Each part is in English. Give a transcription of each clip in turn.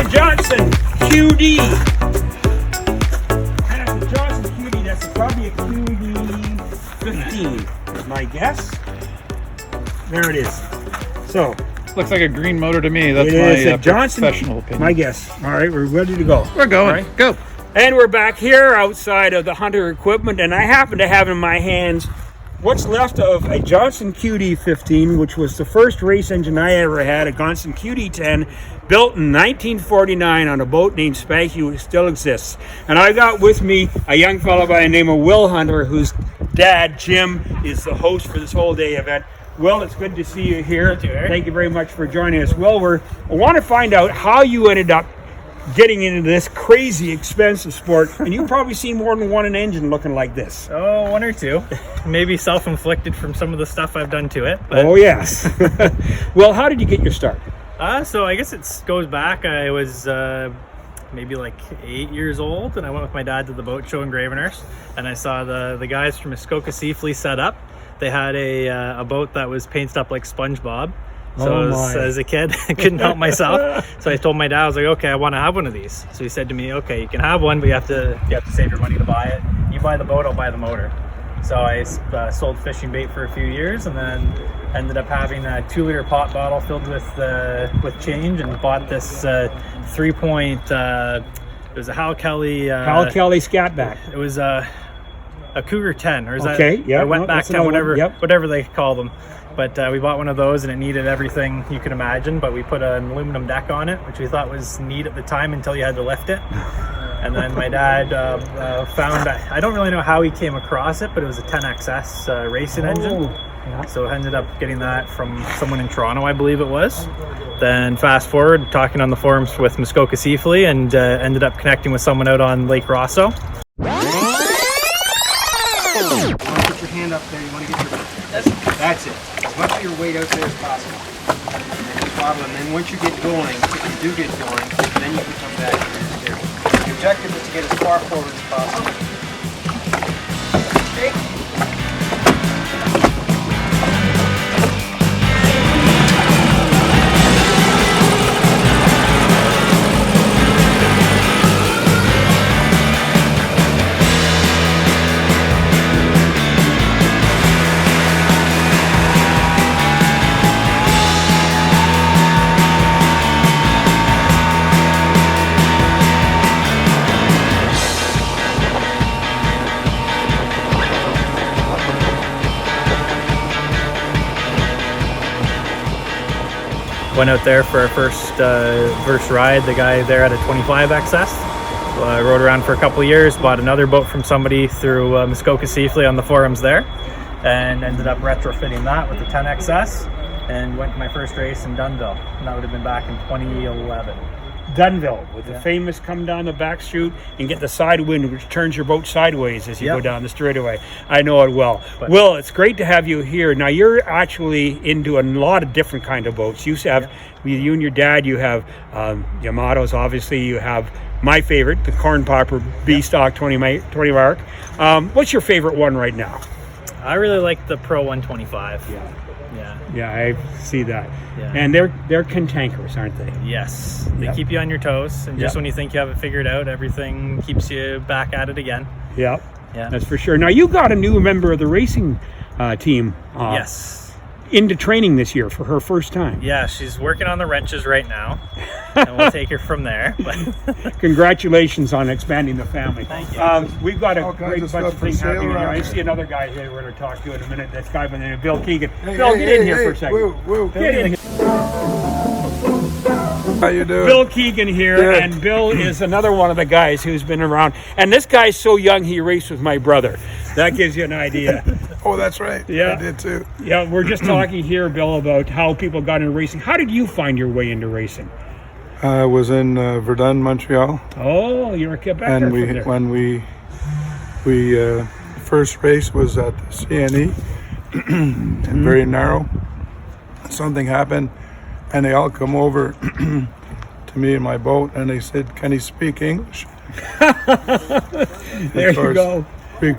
Johnson QD. And it's a Johnson QD, that's probably a QD 15, is my guess. There it is. So, looks like a green motor to me. That's my Johnson, professional opinion. my guess. All right, we're ready to go. We're going. Right. Go. And we're back here outside of the Hunter equipment, and I happen to have in my hands what's left of a Johnson QD15, which was the first race engine I ever had, a Johnson QD10, built in 1949 on a boat named Spanky, which still exists. And I got with me a young fellow by the name of Will Hunter, whose dad, Jim, is the host for this whole day event. Will, it's good to see you here. You too, Eric. Thank you very much for joining us. Will, I want to find out how you ended up getting into this crazy expensive sport, and you've probably seen more than one engine looking like this. Oh, one or two. Maybe self-inflicted from some of the stuff I've done to it. But, oh, yes. Well, how did you get your start? so I guess it goes back. I was maybe like 8 years old, and I went with my dad to the boat show in Gravenhurst, and I saw the guys from Muskoka Seafleet set up. They had a boat that was painted up like SpongeBob. So as a kid, I couldn't help myself. So I told my dad, I was like, okay, I want to have one of these. So he said to me, okay, you can have one, but you have to save your money to buy it. You buy the boat, I'll buy the motor. So I sold fishing bait for a few years, and then ended up having a 2-liter pot bottle filled with change, and bought this 3-point. It was a Hal Kelly. Hal Kelly Scatback. It was a Cougar 10, or is okay, that? Yeah, I went back 10, whatever they call them. But we bought one of those, and it needed everything you can imagine, but we put an aluminum deck on it, which we thought was neat at the time until you had to lift it. And then my dad found, I don't really know how he came across it, but it was a 10XS racing engine. Yeah. So I ended up getting that from someone in Toronto, I believe it was. Then fast forward, talking on the forums with Muskoka Seafleet, and ended up connecting with someone out on Lake Rosso. Put your hand up there, you want to get your... That's it. As much of your weight out there as possible. And then once you get going, if you do get going, then you can come back to your steering. The objective is to get as far forward as possible. Okay. Went out there for our first ride. The guy there had a 25XS. I rode around for a couple of years, bought another boat from somebody through Muskoka Seafleet on the forums there, and ended up retrofitting that with the 10XS, and went to my first race in Dunnville, and that would have been back in 2011. Dunnville, with the famous come down the back chute and get the side wind, which turns your boat sideways as you go down the straightaway. I know it well. Will, it's great to have you here. Now, you're actually into a lot of different kind of boats. You have, you and your dad, you have Yamatos, obviously. You have my favorite, the Corn Popper B-Stock 20 mark. What's your favorite one right now? I really like the Pro 125. Yeah, I see that. Yeah. And they're cantankerous, aren't they? Yes. They keep you on your toes, and just when you think you have it figured out, everything keeps you back at it again. Yeah, that's for sure. Now, you got a new member of the racing team. Yes. Into training this year for her first time. Yeah, she's working on the wrenches right now. and we'll take her from there. But Congratulations on expanding the family. Thank you. We've got a All kinds great of bunch stuff of for things sale happening here. around I here. see another guy here we're going to talk to in a minute. This guy by the name of Bill Keegan. Hey, Bill, hey, get in hey, here for a hey, second. whoa, Get in. How you doing? Bill Keegan here, Good. and Bill is another one of the guys who's been around. And this guy's so young, he raced with my brother. That gives you an idea. Oh, that's right. Yeah. I did too. Yeah, we're just talking here, Bill, about how people got into racing. How did you find your way into racing? I was in Verdun, Montreal, Oh, you're a Quebecer and from there. when we first race was at the CNE, and very narrow. Something happened, and they all come over to me in my boat, and they said, "Can he speak English?" There you go.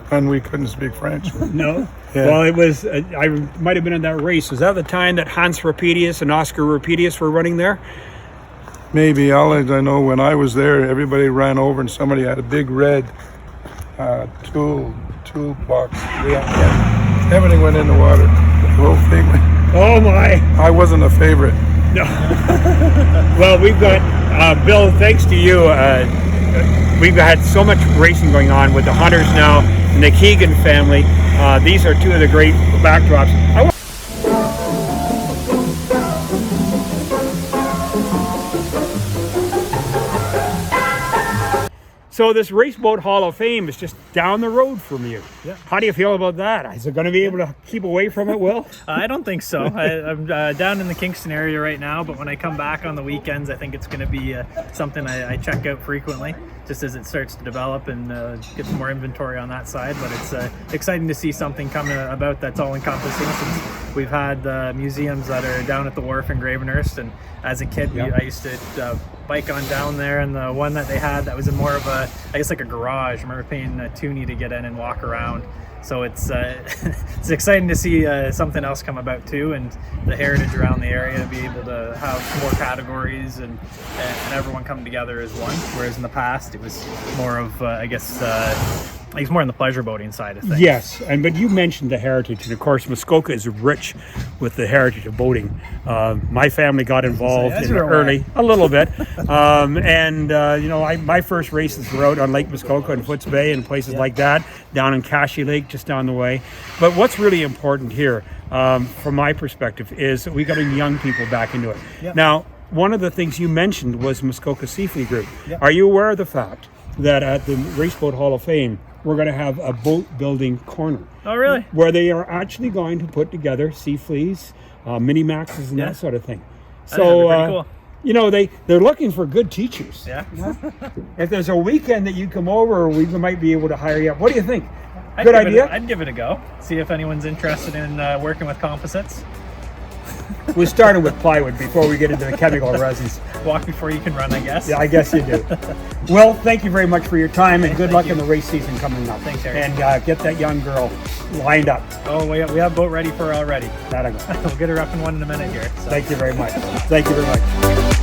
And we couldn't speak French. No? Yeah. Well, it was, I might have been in that race. Was that the time that Hans Rapetius and Oscar Rapetius were running there? Maybe. All I know, when I was there, everybody ran over, and somebody had a big red toolbox. Yeah. Everything went in the water. The whole thing went. Oh, my. I wasn't a favorite. No. Well, we've got, Bill, thanks to you, we've had so much racing going on with the Hunters now and the Keegan family. These are two of the great backdrops. So this Race Boat Hall of Fame is just down the road from you. Yeah. How do you feel about that? Is it going to be able to keep away from it, Will? I don't think so. I'm down in the Kingston area right now, but when I come back on the weekends, I think it's going to be something I check out frequently, just as it starts to develop and get some more inventory on that side. But it's exciting to see something come about that's all encompassing. Since we've had museums that are down at the wharf in Gravenhurst, and as a kid, I used to bike on down there, and the one that they had that was in more of a, I guess, like a garage. I remember paying a toonie to get in and walk around. So it's it's exciting to see something else come about too, and the heritage around the area, to be able to have more categories and everyone come together as one. Whereas in the past, it was more of I guess more on the pleasure boating side of things. Yes, but you mentioned the heritage, and of course Muskoka is rich with the heritage of boating. My family got involved as in you're aware. early, a little bit, my first races were out on Lake Muskoka and Foots Bay and places like that, down in Cashy Lake, just down the way. But what's really important here, from my perspective, is that we got young people back into it. Yeah. Now, one of the things you mentioned was Muskoka Seafleet Group. Yeah. Are you aware of the fact that at the Race Boat Hall of Fame, we're going to have a boat building corner? Oh, really? Where they are actually going to put together sea fleas, mini maxes, and that sort of thing. think that'd be pretty cool. They're looking for good teachers. Yeah. If there's a weekend that you come over, we might be able to hire you up. What do you think? I'd Good give it idea? I'd give it a go. See if anyone's interested in working with composites. We started with plywood before we get into the chemical resins. Walk before you can run, I guess. Yeah, I guess you do. Well, thank you very much for your time, and good luck you. in the race season coming up. Thanks, Eric. And get that young girl lined up. Oh, we have boat ready for her already. That'll go. We'll get her up in one in a minute here. So. Thank you very much. Thank you very much.